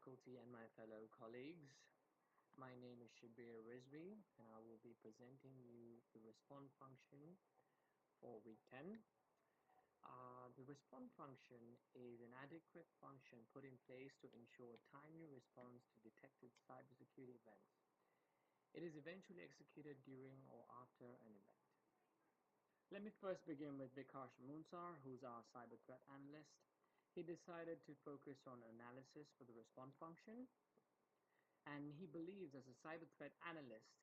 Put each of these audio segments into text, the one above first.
faculty and my fellow colleagues. My name is Shabir Rizvi and I will be presenting you the respond function for week 10. The respond function is an adequate function put in place to ensure timely response to detected cybersecurity events. It is eventually executed during or after an event. Let me first begin with Vikash Munsar, who's our cyber threat analyst. He decided to focus on analysis for the respond function, and he believes as a cyber threat analyst,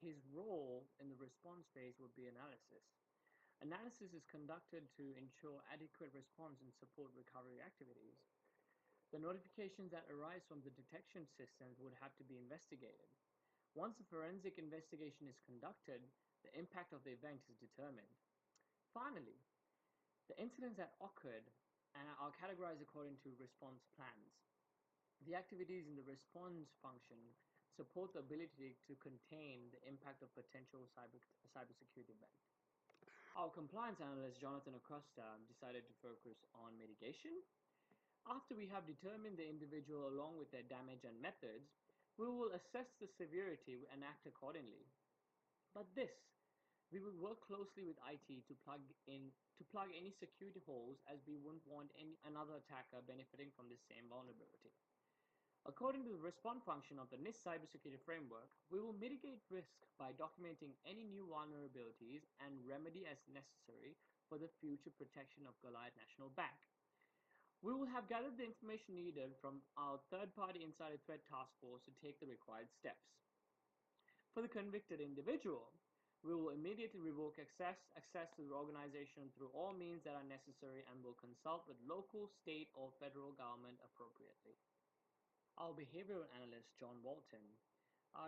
his role in the response phase would be analysis. Analysis is conducted to ensure adequate response and support recovery activities. The notifications that arise from the detection systems would have to be investigated. Once a forensic investigation is conducted, the impact of the event is determined. Finally, the incidents that occurred are categorized according to response plans. The activities in the response function support the ability to contain the impact of potential cybersecurity event. Our compliance analyst, Jonathan Acosta, decided to focus on mitigation. After we have determined the individual along with their damage and methods, we will assess the severity and act accordingly. But we will work closely with IT to plug any security holes, as we wouldn't want another attacker benefiting from the same vulnerability. According to the response function of the NIST cybersecurity framework, we will mitigate risk by documenting any new vulnerabilities and remedy as necessary for the future protection of Goliath National Bank. We will have gathered the information needed from our third-party insider threat task force to take the required steps. For the convicted individual, we will immediately revoke access to the organization through all means that are necessary and will consult with local, state, or federal government appropriately. Our behavioral analyst, John Walton,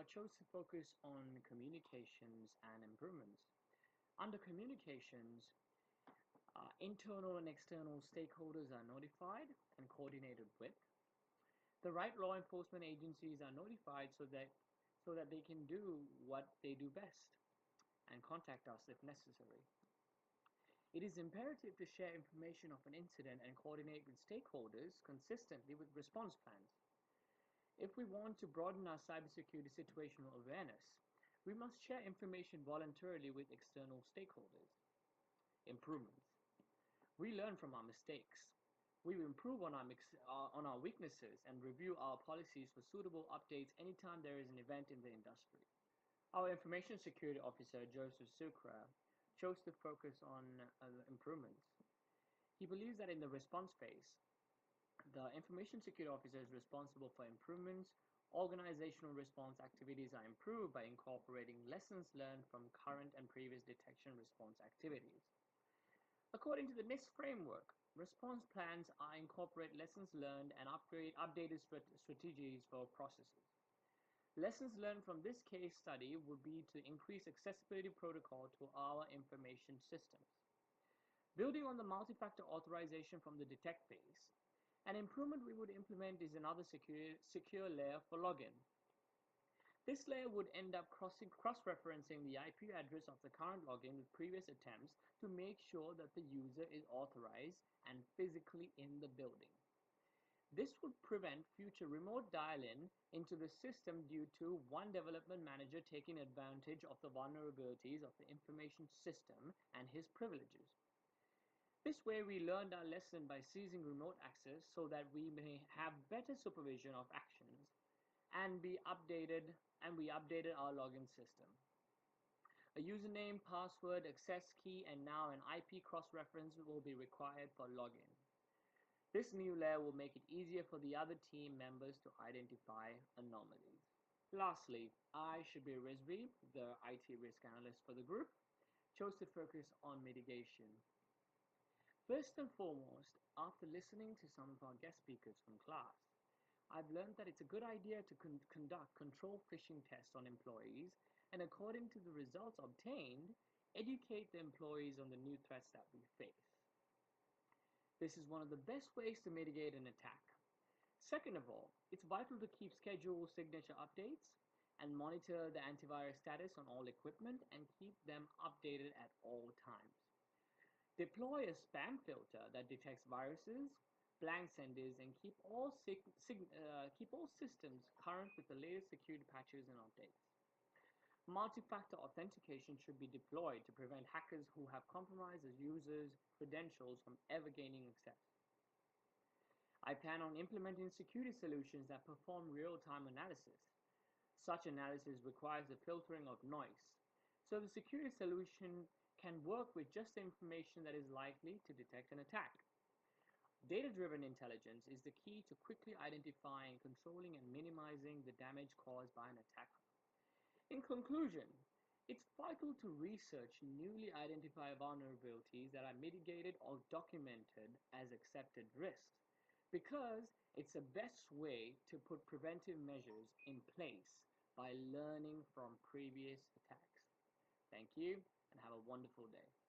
chose to focus on communications and improvements. Under communications, internal and external stakeholders are notified and coordinated with. The right law enforcement agencies are notified so that they can do what they do best and contact us if necessary. It is imperative to share information of an incident and coordinate with stakeholders consistently with response plans. If we want to broaden our cybersecurity situational awareness, we must share information voluntarily with external stakeholders. Improvements. We learn from our mistakes. We improve on our weaknesses and review our policies for suitable updates anytime there is an event in the industry. Our information security officer, Joseph Sucre, chose to focus on improvements. He believes that in the response phase, the information security officer is responsible for improvements. Organizational response activities are improved by incorporating lessons learned from current and previous detection response activities. According to the NIST framework, response plans incorporate lessons learned and updated strategies for processes. Lessons learned from this case study would be to increase accessibility protocol to our information systems. Building on the multi-factor authorization from the detect phase, an improvement we would implement is another secure layer for login. This layer would end up cross-referencing the IP address of the current login with previous attempts to make sure that the user is authorized and physically in the building. This would prevent future remote dial-in into the system due to one development manager taking advantage of the vulnerabilities of the information system and his privileges. This way we learned our lesson by seizing remote access so that we may have better supervision of actions and we updated our login system. A username, password, access key, and now an IP cross-reference will be required for login. This new layer will make it easier for the other team members to identify anomalies. Lastly, I, Shabir Rizvi, the IT risk analyst for the group, chose to focus on mitigation. First and foremost, after listening to some of our guest speakers from class, I've learned that it's a good idea to conduct control phishing tests on employees and, according to the results obtained, educate the employees on the new threats that we face. This is one of the best ways to mitigate an attack. Second of all, it's vital to keep scheduled signature updates and monitor the antivirus status on all equipment and keep them updated at all times. Deploy a spam filter that detects viruses, blank senders, and keep all systems current with the latest security patches and updates. Multi-factor authentication should be deployed to prevent hackers who have compromised a user's credentials from ever gaining access. I plan on implementing security solutions that perform real-time analysis. Such analysis requires the filtering of noise, so the security solution can work with just the information that is likely to detect an attack. Data-driven intelligence is the key to quickly identifying, controlling, and minimizing the damage caused by an attacker. In conclusion, it's vital to research newly identified vulnerabilities that are mitigated or documented as accepted risks, because it's the best way to put preventive measures in place by learning from previous attacks. Thank you and have a wonderful day.